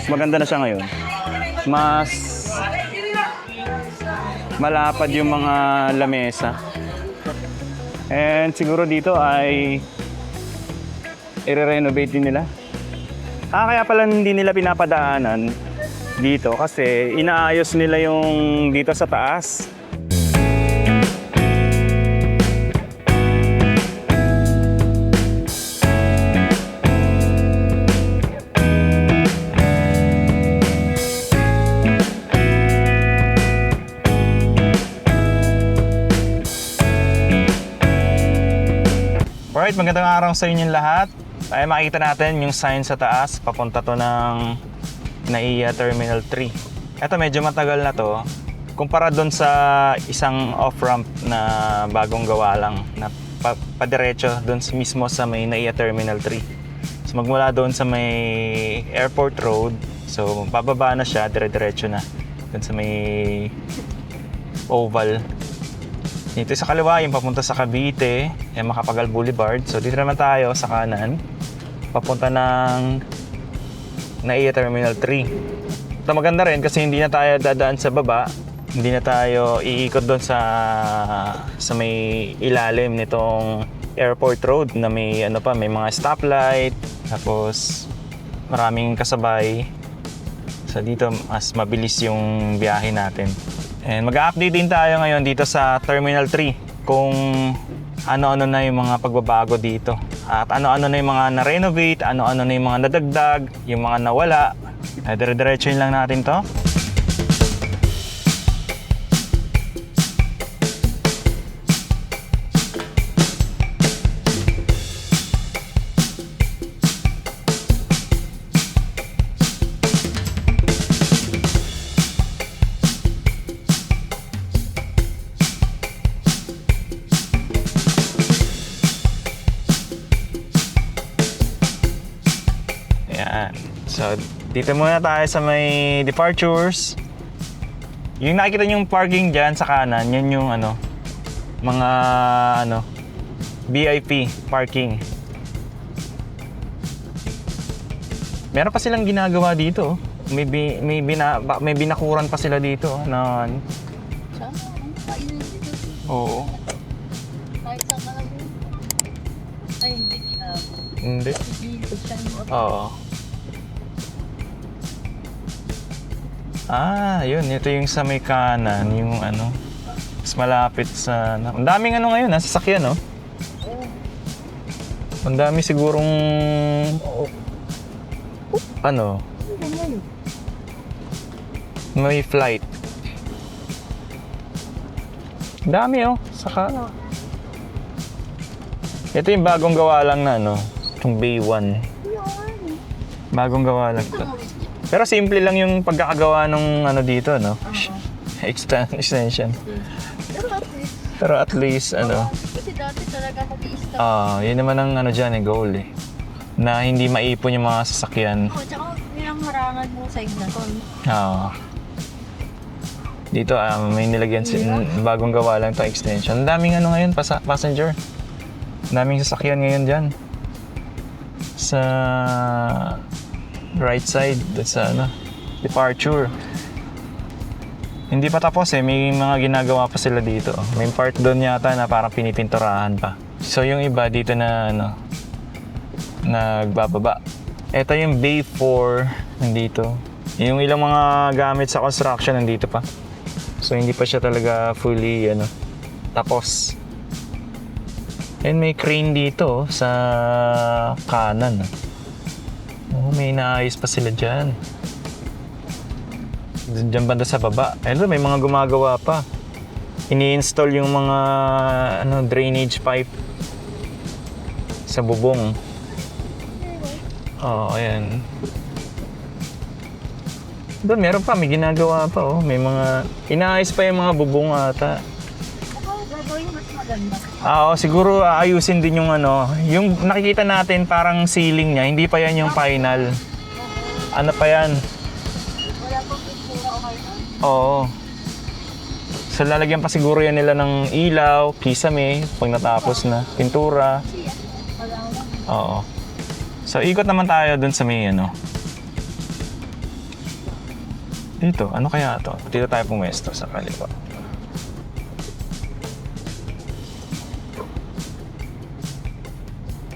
maganda na siya ngayon. Mas malapad yung mga lamesa. And siguro dito ay i-renovate din nila. Kaya pala hindi nila pinapadaanan dito kasi inaayos nila yung dito sa taas. Alright, magandang araw sa inyong lahat. Ay makikita natin yung sign sa taas, papunta to ng NAIA Terminal 3. Ito medyo matagal na to. Kumpara doon sa isang off-ramp na bagong gawa lang na padiretso doon mismo sa may NAIA Terminal 3. So magmula doon sa may Airport Road, so bababa na siya, dire-diretso na doon sa may oval. Dito sa kaliwa, yung papunta sa Cavite, yung Macapagal Boulevard. So dito naman tayo sa kanan, papunta ng NAIA Terminal 3. Ito maganda rin kasi hindi na tayo dadaan sa baba, hindi na tayo iikot doon sa may ilalim nitong Airport Road na may may mga stoplight, tapos maraming kasabay. So dito mas mabilis yung biyahe natin. And mag-update din tayo ngayon dito sa Terminal 3 kung ano-ano na yung mga pagbabago dito. At ano-ano na yung mga na-renovate, ano-ano na yung mga nadagdag, yung mga nawala. Dire-diretsuhin lang natin to. So, dito muna tayo sa may departures. Yung nakikita yung parking dyan sa kanan, yun yung mga VIP parking. Meron pa silang ginagawa dito. May binakuran pa sila dito na oo. Kahit saan ka lang yun. Ay, Hindi. Oo. Yun. Ito yung sa may kanan, yung mas malapit sa... Ang daming ngayon, sasakyan, no? Ang dami sigurong... may flight. Ang dami, saka... Ito yung bagong gawa lang na, itong Bay 1. Bagong gawa lang to. Pero simple lang yung pagkakagawa ng dito, extension. Pero at least, Kasi dati talaga nag-i-stop. yun naman ang dyan, goal na hindi maipon yung mga sasakyan. Oo, tsaka yung harangan mo sa na to. Dito, may nilagyan bagong gawa lang itong extension. Ang daming ngayon, passenger. Ang daming sasakyan ngayon dyan. Sa right side, sa departure. Hindi pa tapos may mga ginagawa pa sila dito. May part doon yata na parang pinipinturahan pa. So yung iba dito na nagbababa. Ito yung Bay 4 nandito. Yung ilang mga gamit sa construction nandito pa. So hindi pa siya talaga fully tapos. And may crane dito sa kanan. May naayos pa sila dyan. Diyan banda sa baba. May mga gumagawa pa. Ini-install yung mga drainage pipe sa bubong. Ayan. Doon meron pa, may ginagawa pa. May mga inaayos pa yung mga bubong ata. Gagawin mas maganda. Siguro aayusin din yung yung nakikita natin parang ceiling niya, hindi pa yan yung final. Ano pa yan? Wala pang pintura o kayo. Oo. So lalagyan pa siguro yan nila ng ilaw, kisame, pag natapos na, pintura. Oo. So ikot naman tayo dun sa may Dito, ano kaya to? Dito tayo pumesto sa kaliwa.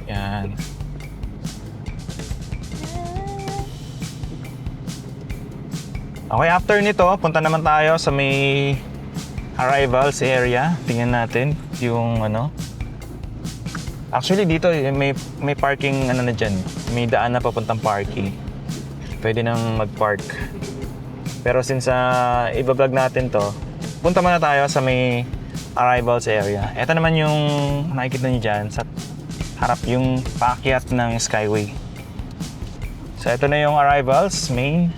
Yan. Okay, after nito, punta naman tayo sa may arrivals area. Tingnan natin yung ano. Actually dito may parking ano na diyan. May daan na papuntang parking. Pwede nang mag-park. Pero since iba-vlog natin to, punta muna tayo sa may arrivals area. Ito naman yung nakikita niyo diyan sa harap yung paakyat ng Skyway. So ito na yung arrivals, main.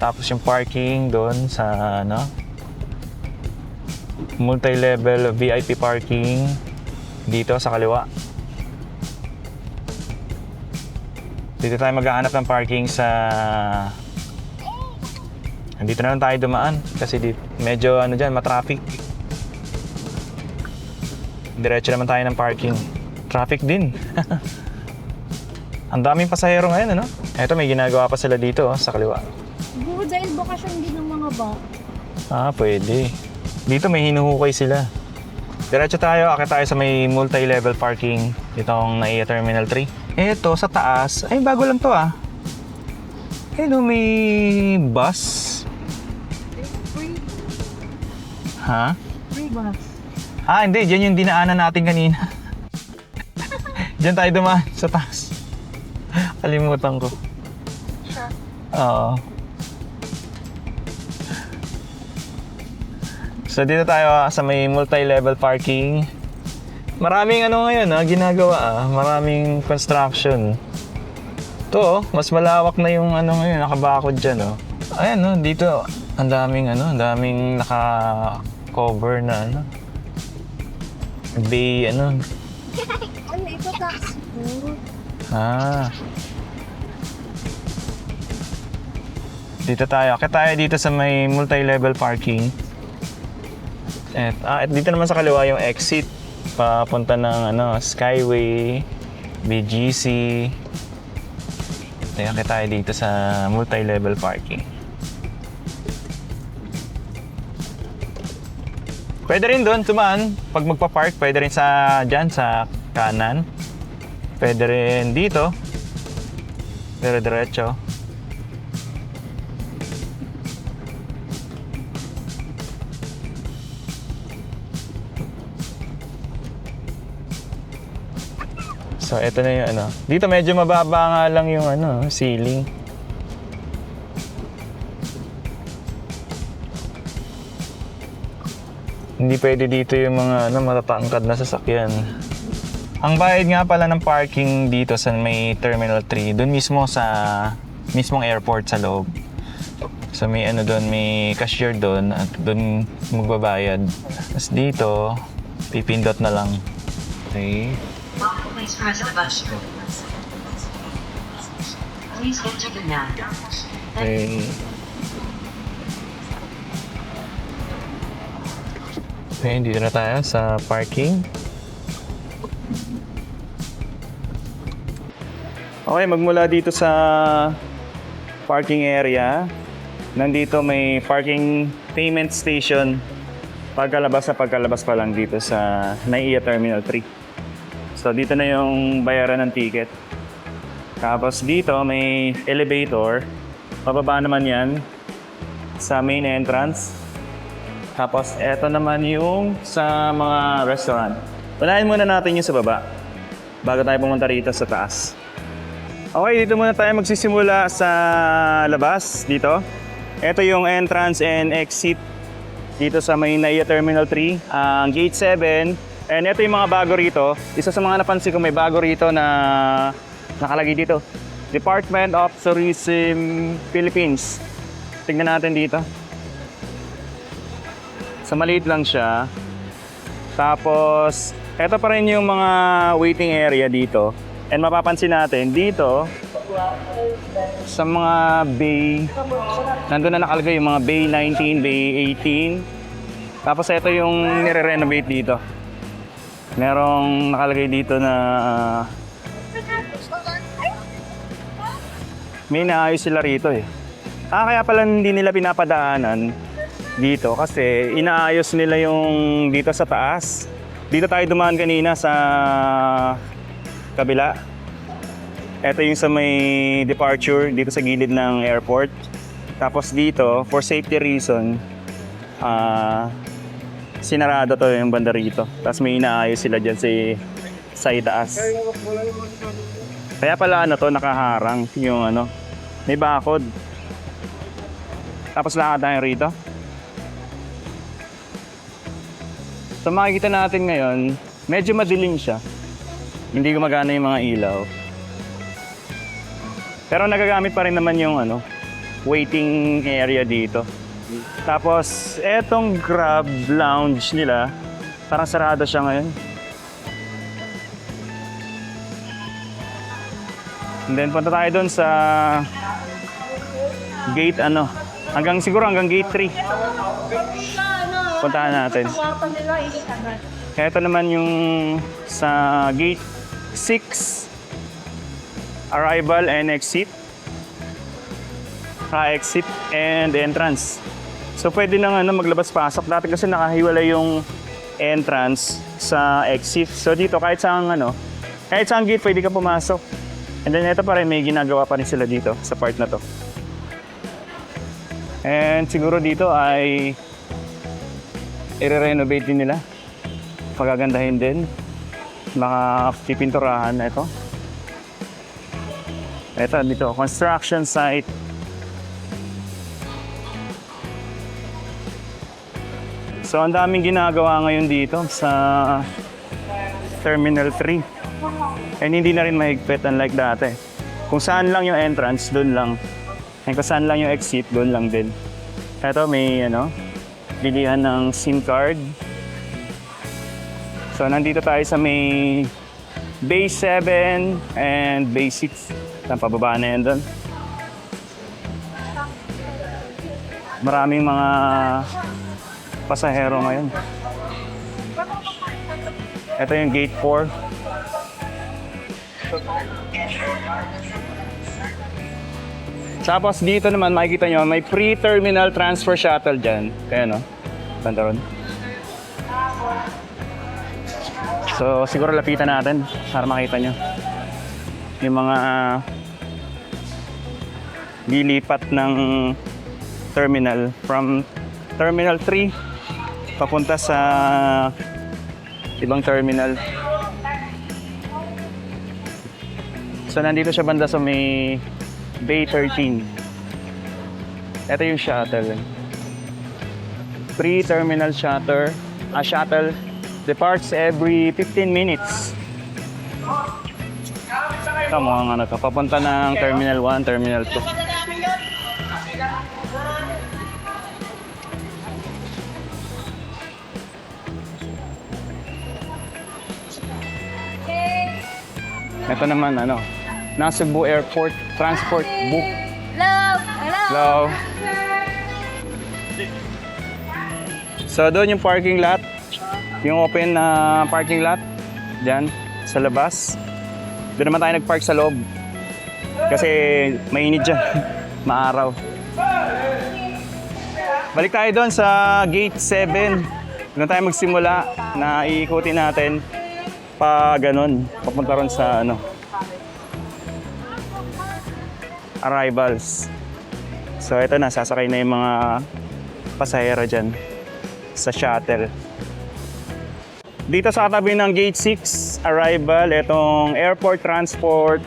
Tapos yung parking doon sa ano, multi-level VIP parking dito sa kaliwa. Dito tayo maghahanap ng parking sa... Dito na lang tayo dumaan kasi medyo ano dyan, matraffic. Diretso naman tayo ng parking. Traffic din. Ang daming pasahero ngayon, ano? Eto, may ginagawa pa sila dito sa kaliwa. Siguro dahil bakasyon din ng mga bata. Pwede. Dito may hinuhukay sila. Diretso tayo, akit tayo sa may multi-level parking ditong NAIA Terminal 3. Eto, sa taas, ay bago lang to Hello, may bus. Free. Ha? Free bus. Hindi. Diyan yung dinaanan natin kanina. Diyan tayo dumaan sa taas. Kalimutan ko. Siya. Oo. So dito tayo sa may multi-level parking. Maraming ano ngayon ginagawa Maraming construction. To mas malawak na yung ano ngayon, nakabakod dyan Ayan dito ang daming naka-cover na bay Ano ito, taxi po? Dito tayo. Akit tayo dito sa may multi-level parking. Dito naman sa kaliwa yung exit papunta ng Skyway, BGC. Akit tayo dito sa multi-level parking. Pwede rin doon tumaan pag magpa-park, pwede rin dyan sa kanan. Pwede rin dito. Diretso. So, ito na yung Dito medyo mababa nga lang yung ceiling. Hindi pwede dito yung mga matatangkad na sasakyan. Ang bayad nga pala ng parking dito sa may Terminal 3, doon mismo sa mismong airport sa loob. So may doon, may cashier doon at doon magbabayad. Tapos dito, pipindot na lang. Okay. Please press the button. Please enter the now. Okay. Okay, dito na tayo sa parking. Okay, magmula dito sa parking area, nandito may parking payment station. Pagkalabas pa lang dito sa NAIA Terminal 3. So dito na yung bayaran ng ticket. Tapos dito may elevator. Pababa naman yan sa main entrance. Tapos eto naman yung sa mga restaurant. Unahin muna natin yung sa baba bago tayo pumunta rito sa taas. Okay, dito muna tayo magsisimula sa labas dito. Ito yung entrance and exit dito sa may NAIA Terminal 3, ang Gate 7. And ito yung mga bago rito. Isa sa mga napansin ko may bago rito na nakalagay dito. Department of Tourism Philippines. Tingnan natin dito. So maliit lang siya. Tapos, ito pa rin yung mga waiting area dito. And mapapansin natin dito, sa mga bay, nandun na nakalagay yung mga bay 19, bay 18. Tapos ito yung nire-renovate dito. Merong nakalagay dito na may naayos sila rito eh. Kaya pala hindi nila pinapadaanan dito kasi inaayos nila yung dito sa taas. Dito tayo dumaan kanina sa kabila. Ito yung sa may departure dito sa gilid ng airport. Tapos dito, for safety reason, sinarado to yung banda rito. Tapos may inaayos sila dyan sa itaas. Kaya pala ano to, nakaharang yung ano, may bakod. Tapos lakad tayo rito. So makikita natin ngayon, medyo madilim siya. Hindi gumagana yung mga ilaw. Pero nagagamit pa rin naman yung ano, waiting area dito. Tapos, etong Grab lounge nila, parang sarado siya ngayon. And then, punta tayo doon sa gate ano, siguro hanggang gate 3. Puntahan natin. Kaya ito naman yung sa gate 6, arrival and exit. Exit and entrance. So pwede nang maglabas-pasok. Dati kasi nakahiwalay yung entrance sa exit. So dito kahit saan gate pwede ka pumasok. And then ito pa rin, may ginagawa pa rin sila dito sa part na to. And siguro dito ay i-renovate din nila. Pagagandahin din. Makapipinturahan na ito. Ito dito, construction site. So, ang daming ginagawa ngayon dito sa Terminal 3. And hindi na rin mahigpit unlike dati. Kung saan lang yung entrance, doon lang. And kung saan lang yung exit, doon lang din. Ito may bilihan ng SIM card. So, nandito tayo sa may Base 7 and Base 6. Ang pababa na yan doon. Maraming mga pasahero ngayon. Ito yung gate 4. Tapos dito naman makikita nyo may pre-terminal transfer shuttle dyan. Kaya banda ron. So siguro lapitan natin para makita nyo yung mga lilipat ng terminal from Terminal 3 papunta sa ibang terminal. So nandito siya banda sa may Bay 13. Ito yung shuttle. Pre-terminal shuttle. Shuttle departs every 15 minutes. Ito mukhang papunta ng Terminal 1, Terminal 2. Ito naman, Cebu Airport Transport Book. Hello. So, doon yung parking lot. Yung open na parking lot. Diyan, sa labas. Doon naman tayo nag-park sa loob. Kasi mainit dyan. Maaraw. Balik tayo doon sa gate 7. Doon tayo magsimula na iikutin natin pa ganun, papunta ron sa arrivals. So ito na, sasakay na yung mga pasahero dyan sa shuttle. Dito sa katabi ng gate 6, arrival, itong airport transport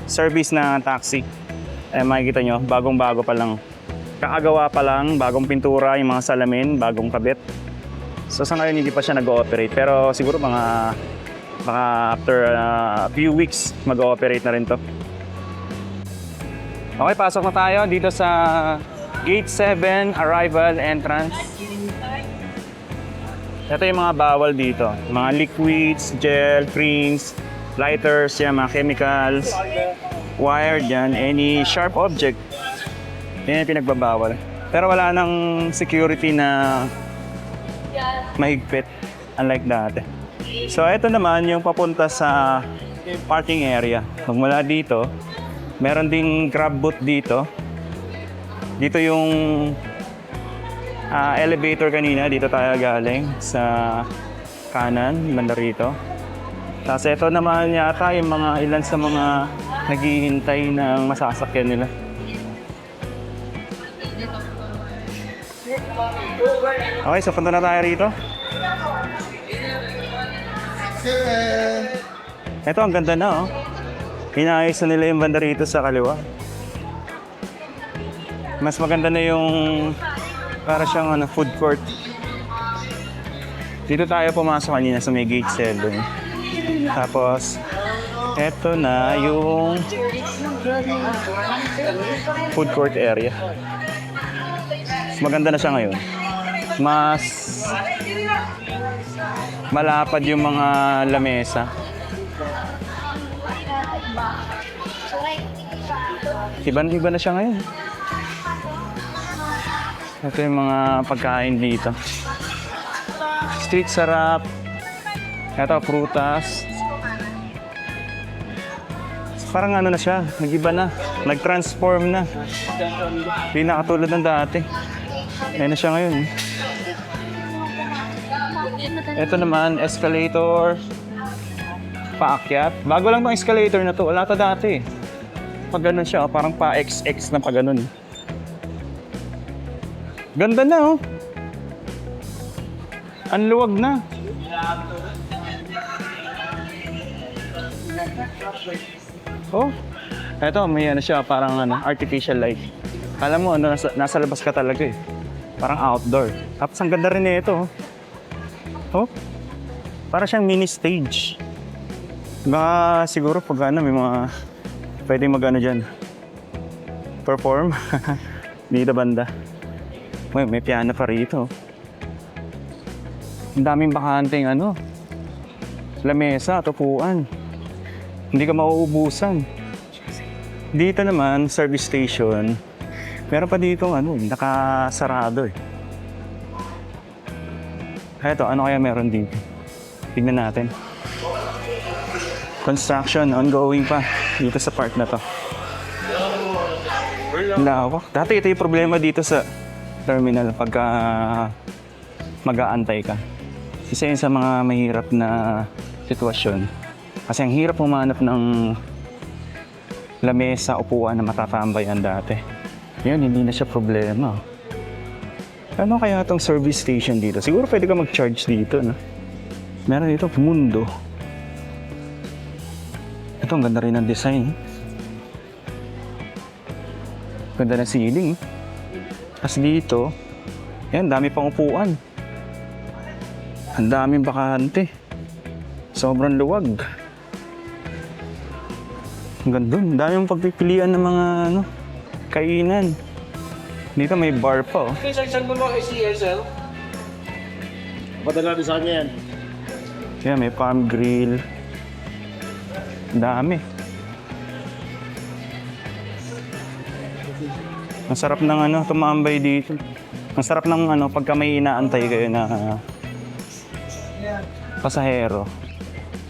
service na taxi. Makikita nyo, bagong-bago pa lang. Kakagawa pa lang, bagong pintura, yung mga salamin, bagong kabit. So sa ngayon hindi pa siya nag-ooperate, pero siguro baka after a few weeks mag-ooperate na rin to. Okay, pasok na tayo dito sa Gate 7, Arrival Entrance. Ito yung mga bawal dito, mga liquids, gel, creams, lighters, yan, mga chemicals, wired yan, any sharp object, yan yung pinagbabawal. Pero wala nang security na mahigpit, unlike dati. So ito naman yung papunta sa parking area. Magmula dito, Meron ding grab boot dito. Dito yung elevator kanina. Dito tayo galing sa kanan, banda rito. Tapos ito naman yata yung mga ilan sa mga naghihintay ng masasakyan nila. Okay, so punta na tayo rito. Ito, ang ganda na oh. Inaayos na nila yung banda rito sa kaliwa. Mas maganda na yung para siyang food court. Dito tayo pumasok kanina sa may gate 7. Tapos, eto na yung food court area. Mas maganda na siya ngayon. Mas malapad yung mga lamesa. Iba na siya ngayon. Ito yung mga pagkain dito. Street sarap. Ito, prutas. Parang ano na siya, nag-iba na. Nag-transform na. Hindi na katulad ng dati. Ayan na siya ngayon. Ito naman, escalator. Paakyat. Bago lang tong escalator na to. Wala to dati. Pag ganun siya, parang pa-XX na pag ganun. Ganda na oh. Ang luwag na. Oh. Eto, may ano siya, parang artificial light. Kala mo, nasa labas ka talaga eh. Parang outdoor. Tapos ang ganda rin nito. Oh. Para siyang mini stage. Baka siguro pag may mga pwedeng dyan. Perform. Dito banda. May piano pa rito. Ang daming bakanteng lamesa, tupuan. Hindi ka mauubusan. Dito naman, service station. Meron pa dito nakasarado eh. Eto, ano kaya meron dito? Tignan natin. Construction, ongoing pa. Dito sa part na to. Lawak. Dati ito yung problema dito sa terminal pagka mag-aantay ka. Isa yun sa mga mahirap na sitwasyon. Kasi ang hirap humanap ng lamesa, upuan na matatambayan dati. Yun, hindi na siya problema. Ano kaya itong service station dito? Siguro pwede ka mag-charge dito, no? Meron dito, Mundo. Ito, ang ganda rin ng design. Ganda ng ceiling. Tapos dito, yan, dami pang upuan. Ang daming bakante. Sobrang luwag. Hanggang doon, daming pagpipilian ng mga kainan. Dito may bar pa oh. Saan mo mga CSL? Padala din sa kanya yan. Yan, may farm grill. Ang dami. Ang sarap ng tumambay dito. Ang sarap ng pagka may inaantay kayo na pasahero.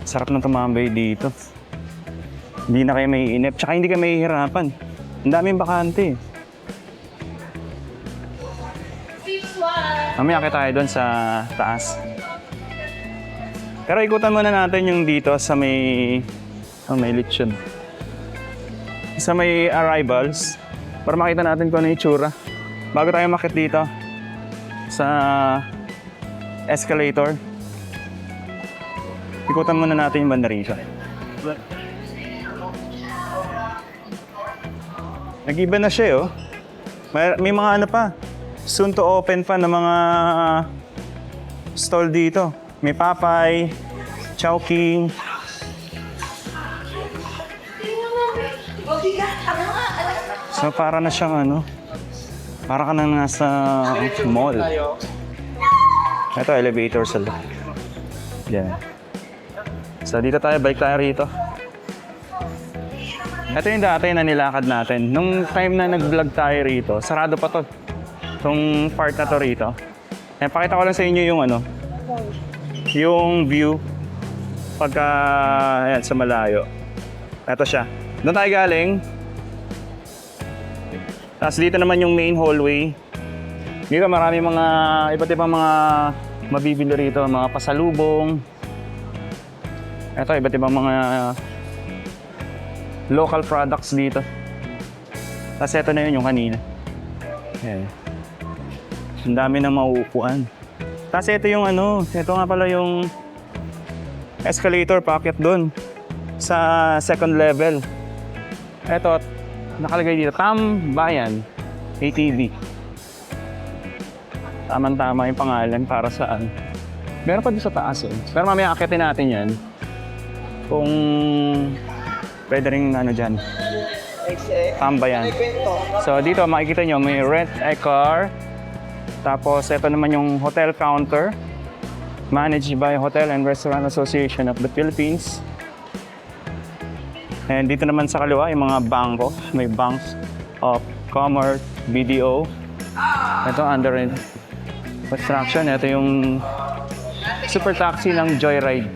Sarap ng tumambay dito. Hindi na kayo maiinip. Tsaka hindi kayo mahihirapan. Ang daming bakante. Mamaya tayo doon sa taas. Pero ikutan muna natin yung dito sa may lechon. Sa may arrivals. Para makita natin kung ano yung itsura. Bago tayo makit dito sa escalator. Ikutan muna natin yung banda rito. Nag-iba na siya, oh. May mga pa. Soon to open pa ng mga stall dito. May Papay, Chowking. So para na siyang para ka nang nasa mall. Ito, elevator sa loob. Yan. So dito tayo, balik tayo rito. Ito yung dati na nilakad natin. Nung time na nag-vlog tayo rito, sarado pa to. Itong part na to rito. Ayan, pakita ko lang sa inyo yung yung view pagka ayan, sa malayo. Ito siya. Doon tayo galing. Tapos dito naman yung main hallway. Dito marami mga iba't ibang mga mabibili rito, mga pasalubong. Ito, iba't ibang mga local products dito. Tapos ito na yun yung kanina. Ayan. Ang dami ng mauupuan. Tapos ito yung ito nga pala yung escalator packet doon sa second level. Ito, nakalagay dito, Tambayan ATV. Tama-tama yung pangalan para saan. Meron pa doon sa taas eh. Pero mamaya akitin natin yan. Kung pwede rin dyan. Tambayan. So dito makikita nyo may rent a car. Tapos ito naman yung hotel counter. Managed by Hotel and Restaurant Association of the Philippines. And dito naman sa kaliwa yung mga bangko. May banks of Commerce, BDO. Ito under construction. Ito yung super taxi ng Joyride.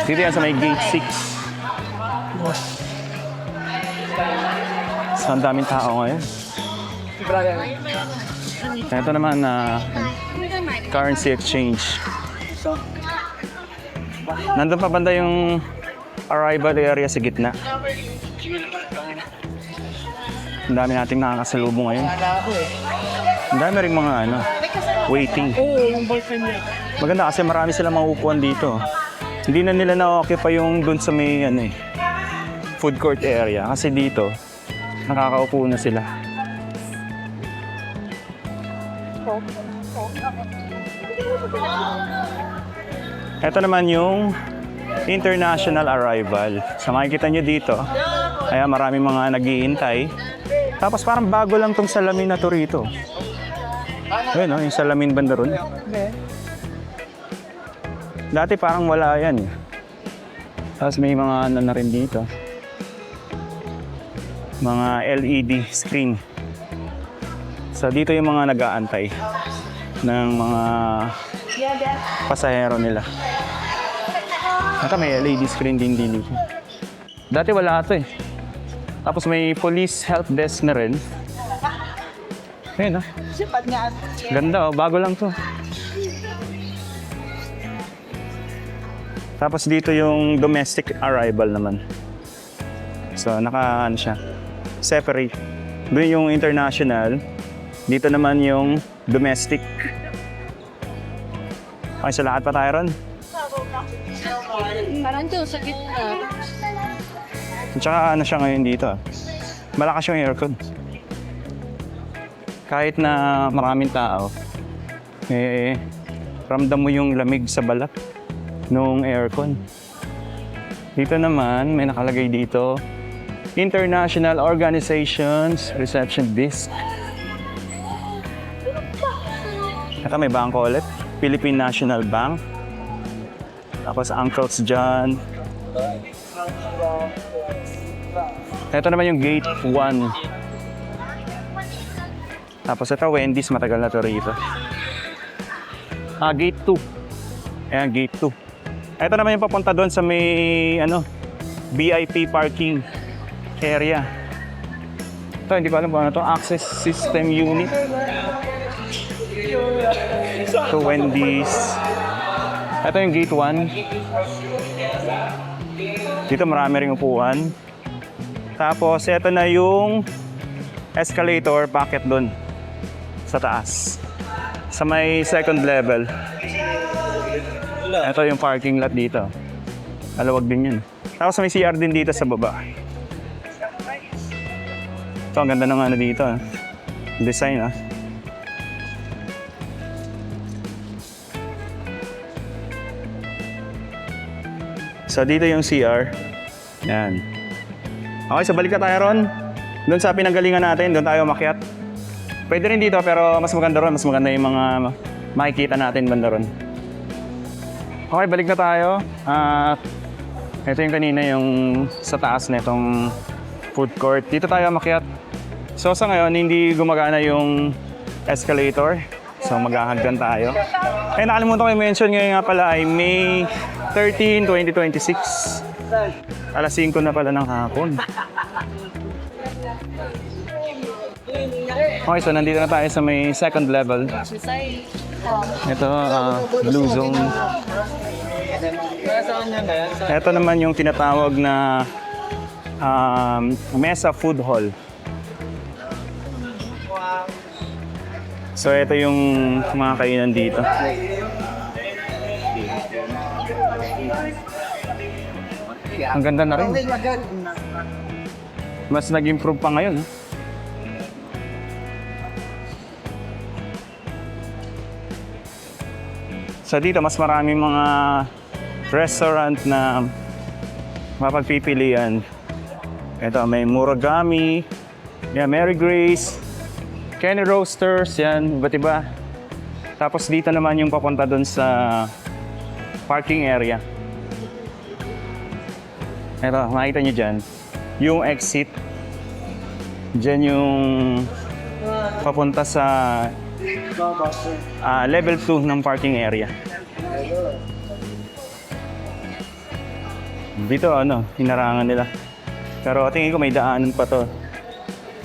Dito yan sa may gate 6. So, ang daming tao ngayon. Ito naman currency exchange. Nandun pa banda yung arrival area sa gitna. Ang dami nating nakakasalubong ngayon. Ang dami rin mga waiting. Maganda kasi marami silang mauupuan dito. Hindi na nila na-occupy yung dun sa may food court area. Kasi dito, nakakaupo na sila. Ito naman yung international arrival. So makikita nyo dito, kaya maraming mga nag-iintay. Tapos parang bago lang tong salamin na to rito. Ayun, yung salamin banda ron. Dati parang wala yan. Tapos may mga na rin dito. Mga LED screen. So dito yung mga nag-aantay ng mga pasahero nila. Ito may LED screen din dito. Dati wala ito eh. Tapos may police help desk na rin. Ayun ganda bago lang to. Tapos dito yung domestic arrival naman. So naka siya, separate. Doon yung international. Dito naman yung domestic. Okay, sa lahat pa tayo ron? Parang doon sa gitna. At saka siya ngayon dito. Malakas yung aircon. Kahit na maraming tao, ramdam mo yung lamig sa balat nung aircon. Dito naman, may nakalagay dito, International Organizations Reception Desk. Ito may bangko ulit, Philippine National Bank. Tapos Uncle's John. Ito naman yung Gate 1. Tapos ito, Wendy's, matagal na to rito. Gate 2. Ayan, Gate 2. Ito naman yung papunta doon sa may, VIP parking area. Ito, hindi ko alam kung ano to. Access System Unit. Ito, Wendy's. Ito yung Gate 1. Dito marami ring upuan. Tapos, ito na yung escalator packet doon sa taas. Sa may second level. Ito yung parking lot dito. Alawag din yun. Tapos may CR din dito sa baba. Ito, ang ganda ng dito. Design So dito yung CR. Yan. Okay, so balik na tayo ron. Doon sa pinanggalingan natin, doon tayo makiat. Pwede rin dito pero mas maganda ron. Mas maganda yung mga makikita natin banda ron. Okay, balik na tayo. Ito yung kanina yung sa taas na itong food court. Dito tayo makiat. So sa ngayon, hindi gumagana yung escalator. So maghahagdan tayo. Nakalimutan ko i-mention ngayon nga pala ay May 13, 2026. Alas 5 na pala ng hapon. Okay, so nandito na tayo sa may second level. Ito, Blue Zone. Ito naman yung tinatawag na Mesa Food Hall. So ito yung mga kainan dito. Ang ganda na rin. Mas nag-improve pa ngayon. So dito mas maraming mga restaurant na mapagpipilian. Ito may Muragami, Mary Grace, Kenny Roasters, yan, iba't iba. Tapos dito naman yung papunta doon sa parking area. Ito, makita nyo dyan. Yung exit. Dyan yung papunta sa level 2 ng parking area. Dito hinarangan nila. Pero tingin ko may daanan pa to.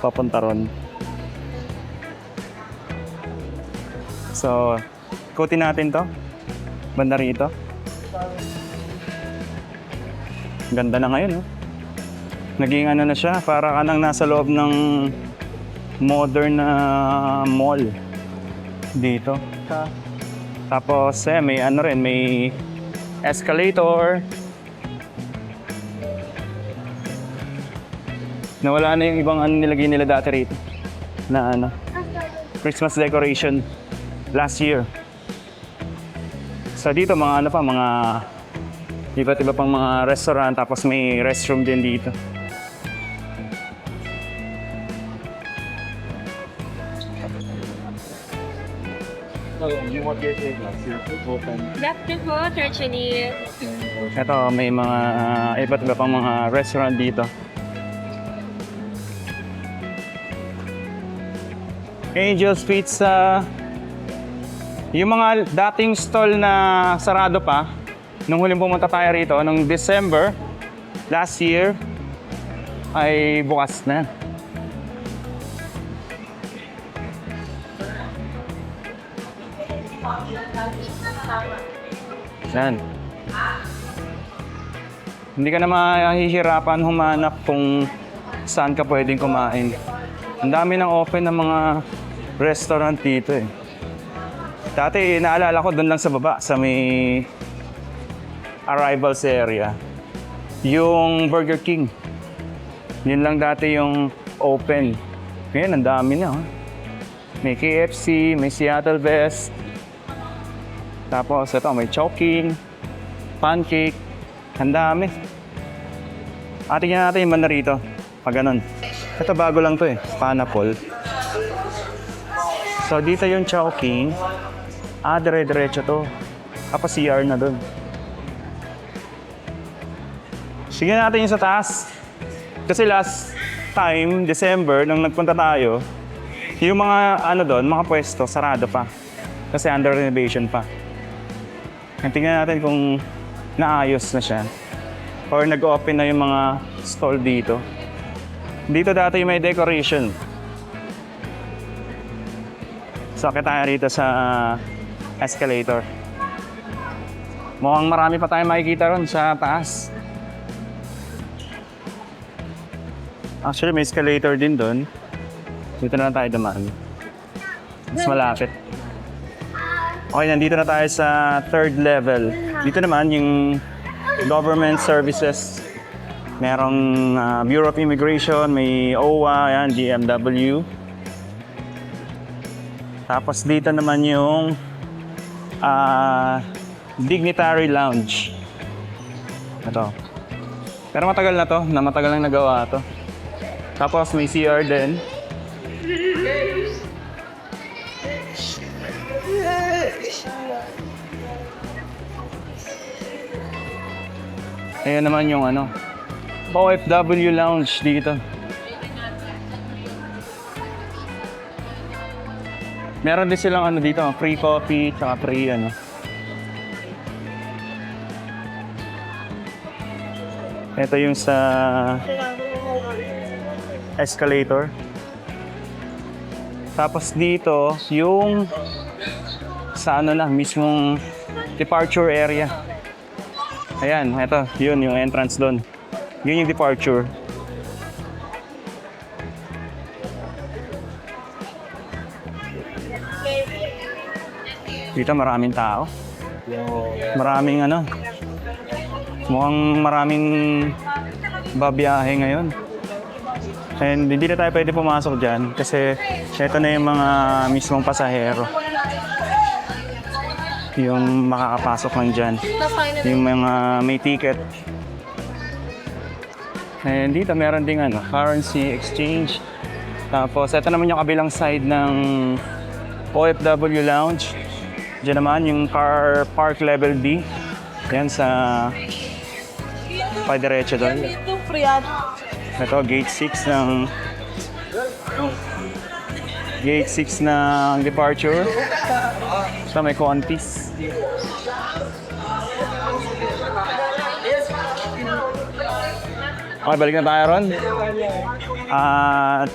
Papunta ron. So, ikutin natin to. Banda rito. Ganda na ngayon, no? Naging na siya, para ka nang nasa loob ng modern na mall dito. Tapos may may escalator. Nawala na yung ibang nilagay nila dati rito na Christmas decoration last year. So dito mga mga iba't iba pang mga restaurant, tapos may restroom din dito. Left to po, Tertiary. Ito, may mga iba't iba pang mga restaurant dito. Angel's Pizza. Yung mga dating stall na sarado pa, nung huling pumunta tayo rito, nung December last year, ay bukas na. Yan. Hindi ka na mahihirapan humanap kung saan ka pwedeng kumain. Ang dami ng open ng mga restaurant dito eh. Dati naalala ko doon lang sa baba, sa may arrivals area. Yung Burger King. Yun lang dati yung open. Ngayon, ang dami na. May KFC, may Seattle Best. Tapos ito, may Chowking, Pancake. Ang dami. Tingnan natin yung banda rito. Pag ganun. Ito bago lang to eh. Pineapple. So dito yung Chowking. Dire-diretso to. Tapos CR na dun. Sige natin yung sa taas. Kasi last time, December, nung nagpunta tayo, yung mga doon, mga pwesto, sarado pa. Kasi under renovation pa. Tingnan natin kung naayos na siya. Or nag-open na yung mga stall dito. Dito dati may decoration. So, akit tayo rito sa escalator. Mukhang marami pa tayong makikita ron sa taas. Actually, may escalator din doon. Dito na lang tayo dumaan. Mas malapit. Okay, nandito na tayo sa third level. Dito naman yung government services. Merong Bureau of Immigration, may OWA, yan, DMW. Tapos dito naman yung Dignitary Lounge. Ito. Pero matagal na to, matagal lang nagawa to. Tapos may CR din. Ayan naman yung OFW Lounge dito. Meron din silang dito, free coffee, tsaka free Ito yung sa escalator. Tapos dito, yung sa ano na, mismong departure area. Ayan, ito, yun yung entrance doon. Yun yung departure. Dito maraming tao. Maraming ano, mukhang maraming babiyahe ngayon. And hindi na tayo pwede pumasok dyan kasi ito na yung mga mismong pasahero. Yung makakapasok lang dyan. Yung mga may ticket. And dito meron ding ano, currency exchange. Tapos ito naman yung kabilang side ng OFW Lounge. Diyan naman yung car park level D. Yan sa padiretso doon. Ito, gate 6 ng departure. So may kontis. Okay, balik na tayo ron. At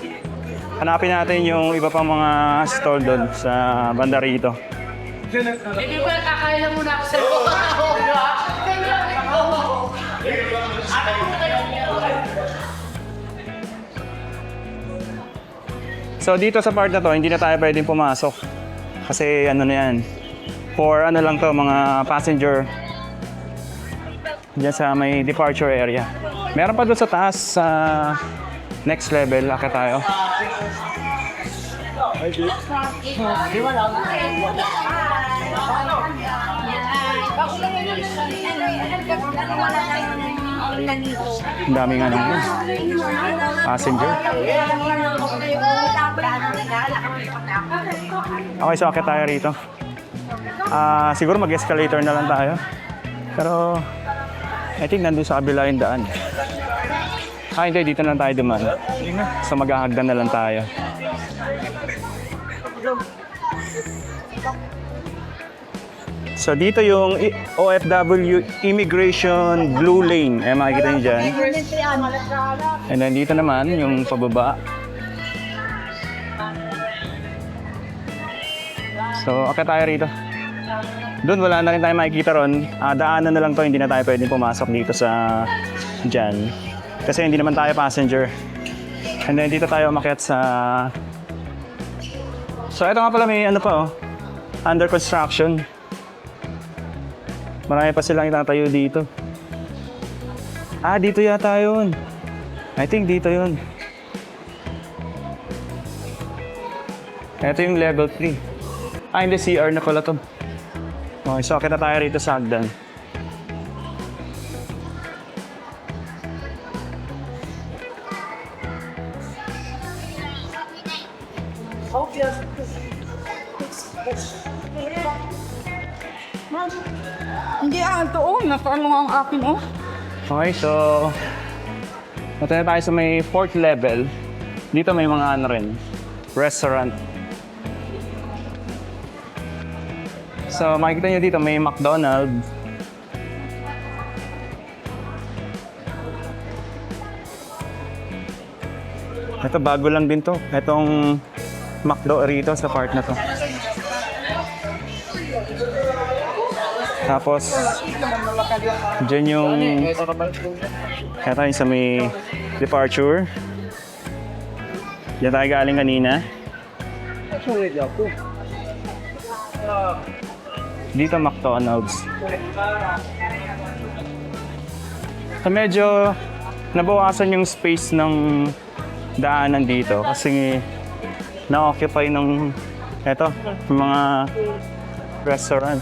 hanapin natin yung iba pang mga stall doon sa banda rito. Hindi ba kakain muna ako sa So dito sa part na to, hindi na tayo pwedeng pumasok. Kasi ano na yan, for ano lang to, mga passenger. Diyan sa may departure area. Meron pa doon sa taas, sa next level, akit tayo. Ang daming ano yun, passenger. Okay, so akit tayo rito. Siguro mag-escalator na lang tayo. Pero I think nandun sa kabila yung daan. Hindi, dito na lang tayo duman. So maghahagdan na lang tayo. So dito yung OFW Immigration Blue Lane. Makikita nyo dyan. And then dito naman yung pababa. So akit tayo rito. Doon wala na rin tayo makikita ron. Daanan na lang to, hindi na tayo pwedeng pumasok dito sa dyan. Kasi hindi naman tayo passenger. And then dito tayo umakyat sa... So ito nga pala may ano pa oh. Under construction. Marami pa silang itatayo dito. Dito yata yun. I think dito yun. Ito yung level 3. Hindi, CR na pala to. Okay, so kita tayo rito sa hagdan. Hindi ito nasaan mo ang akin Okay, so punta na tayo sa may 4th level. Dito may mga ano rin, restaurant. So makikita nyo dito may McDonald's. Ito bago lang din to. Itong McDo rito sa part na to. Tapos dyan yung kaya tayo sa may departure. Diyan tayo galing kanina. Dito McDonald's. So medyo nabawasan yung space ng daanan dito kasi na-occupy ng eto, mga restaurant.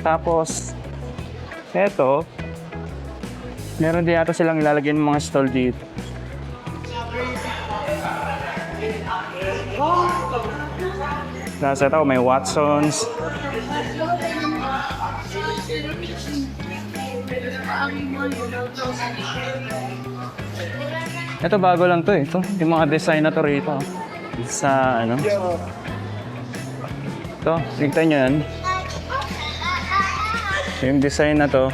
Tapos eto, meron din yata silang ilalagay ng mga stall dito. Tapos ito, may Watson's. Ito bago lang to eh. Ito, yung mga design na to rito. Sa ano. Ito, tignan nyo yan. Yung design na to,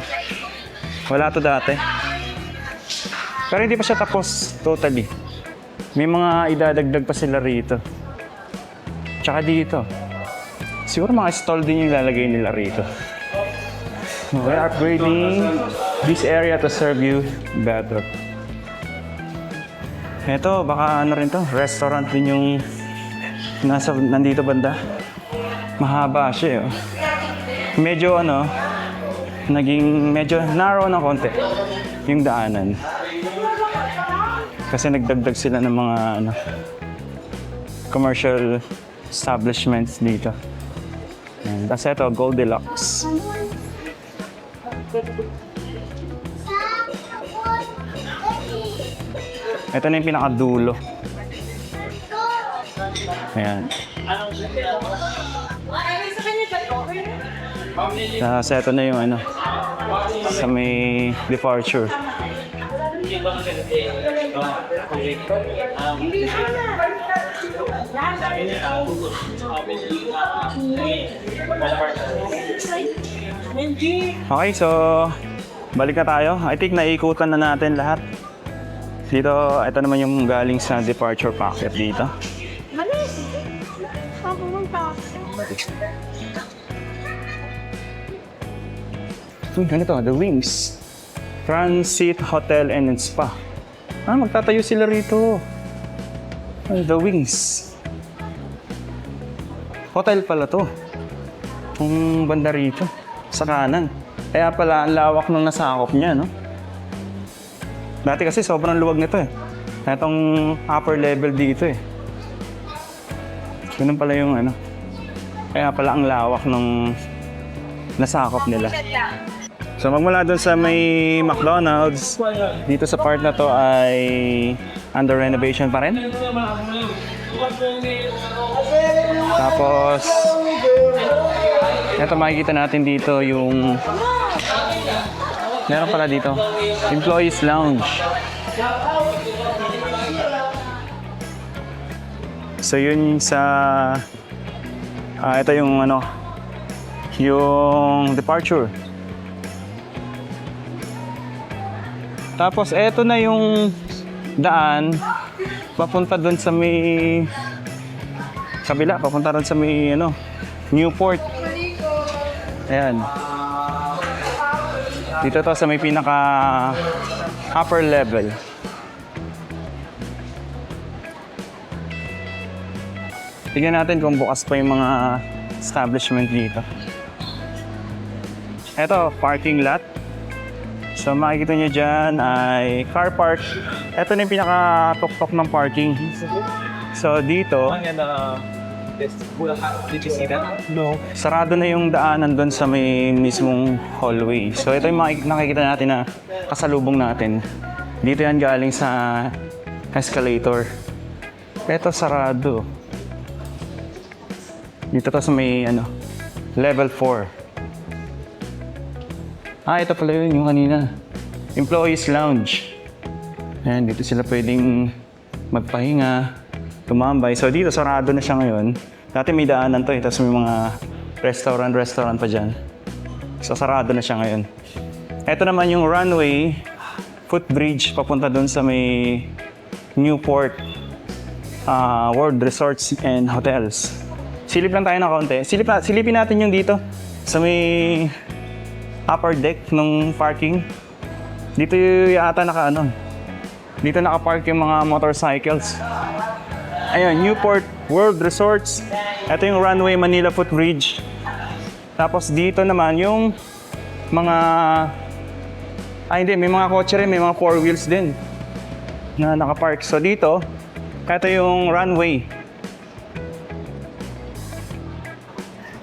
wala to dati. Pero hindi pa siya tapos totally. May mga idadagdag pa sila rito. Tsaka dito. Siguro mga stall din yung ilalagay nila rito. We're upgrading this area to serve you better. Ito, baka ano rin to, restaurant din yung nandito banda. Mahaba siya, oh. Medyo ano, naging medyo narrow na konti yung daanan. Kasi nagdagdag sila ng mga ano, commercial establishments dito. And tapos ito, Goldilocks. Ito na yung pinakadulo. Ayan. Tapos ito na yung ano, sa may departure. Okay, so balik na tayo. I think naikutan na natin lahat. Dito, ito naman yung galing sa departure packet dito. Malis! Papumunta. Ano to? The Wings. Transit Hotel and Spa. Magtatayo sila rito. The Wings. Hotel pala to. Yung banda rito. Sa kanan. Kaya pala, ang lawak ng nasakop niya, no? Dati kasi sobrang luwag nito eh. Itong upper level dito eh. Ganun pala yung ano. Kaya pala ang lawak ng nasakop nila. So magmula doon sa may McDonald's, dito sa part na to ay under renovation pa rin. Tapos, ito makikita natin dito yung meron pala dito, Employees Lounge. So yun sa ito yung ano, yung departure. Tapos eto na yung daan papunta doon sa may kabila, papunta doon sa may ano, Newport. Ayan. Dito to sa may pinaka upper level. Tignan natin kung bukas pa yung mga establishment dito. Ito, parking lot. So makikita nyo dyan ay car park. Ito na yung pinaka-tok-tok ng parking. So dito, Did you see that? No. sarado na yung daanan doon sa may mismong hallway. So ito yung nakikita natin na kasalubong natin. Dito yan galing sa escalator. Ito sarado. Dito to sa may ano, level 4. Ito pala yun yung kanina. Employees Lounge. Ayan, dito sila pwedeng magpahinga, tumambay. So dito, sarado na siya ngayon. Dati may daanan to eh, tapos may mga restaurant pa dyan. So sarado na siya ngayon. Ito naman yung runway, footbridge, papunta doon sa may Newport World Resorts and Hotels. Silip lang tayo ng kaunti. Silipin natin yung dito sa may upper deck ng parking. Dito yata dito naka-park yung mga motorcycles. Ayun, Newport World Resorts. Ito yung runway Manila Footbridge. Tapos dito naman yung mga may mga kotse rin, may mga 4 wheels din na naka-park. So dito, ito yung runway.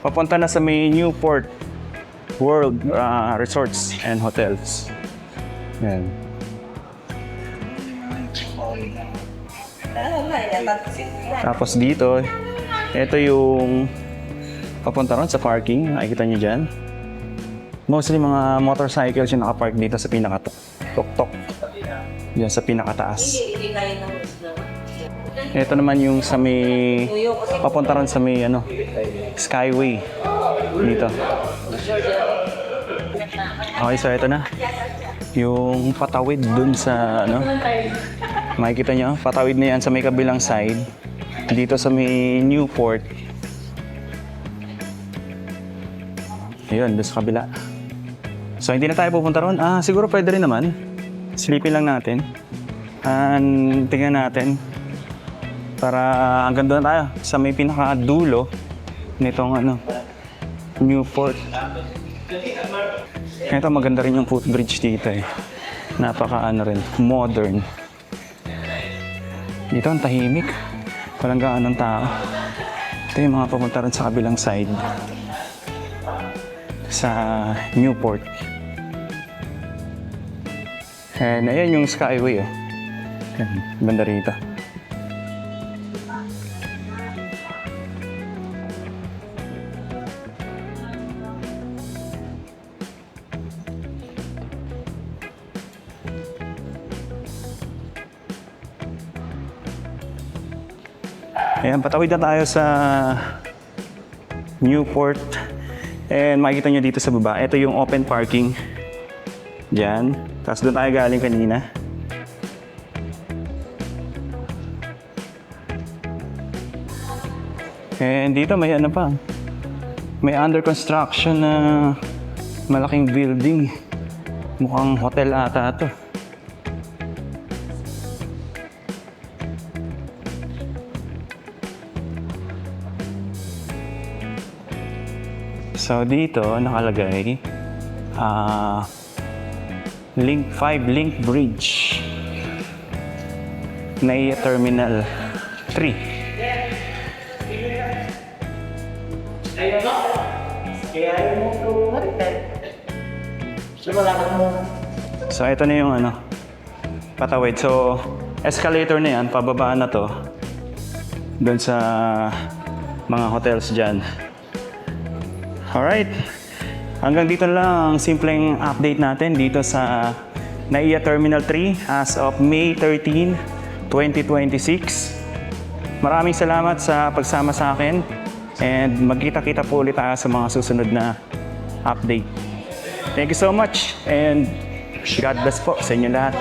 Papunta na sa may Newport World Resorts and Hotels. Yan. Tapos dito, ito yung papunta ron sa parking. Nakikita nyo dyan. Mostly mga motorcycles yung nakapark dito sa pinaka-tok-tok. Yan sa pinakataas. Ito naman yung sa may papunta ron sa may Skyway dito. Okay, so ito na yung patawid dun sa Makikita nyo, patawid na yan sa may kabilang side. Dito sa may Newport. Ayun, doon sa kabila. So, hindi na tayo pupunta ron. Siguro pwede rin naman. Sleepin lang natin. Tingnan natin. Para hanggang doon tayo. Sa may pinakadulo nitong Newport. Ito, maganda rin yung footbridge dito eh. Napaka rin, modern. Dito ang tahimik. Walang gaanong tao. Ito yung mga papunta rin sa kabilang side. Sa Newport. And ayan yung Skyway. Oh. Ayan, banda rito. Ayan, patawid na tayo sa Newport. And makikita nyo dito sa baba, ito yung open parking. Diyan. Tapos doon tayo galing kanina. And dito may ano pa. May under construction na malaking building. Mukhang hotel ata ito. So dito nakalagay Link 5 Link Bridge NAIA Terminal 3. So ito na yung patawid. So escalator na yan, pababaan na to doon sa mga hotels dyan. Alright, hanggang dito lang ang simpleng update natin dito sa NAIA Terminal 3 as of May 13, 2026. Maraming salamat sa pagsama sa akin and magkita-kita po ulit tayo sa mga susunod na update. Thank you so much and God bless po sa inyo lahat.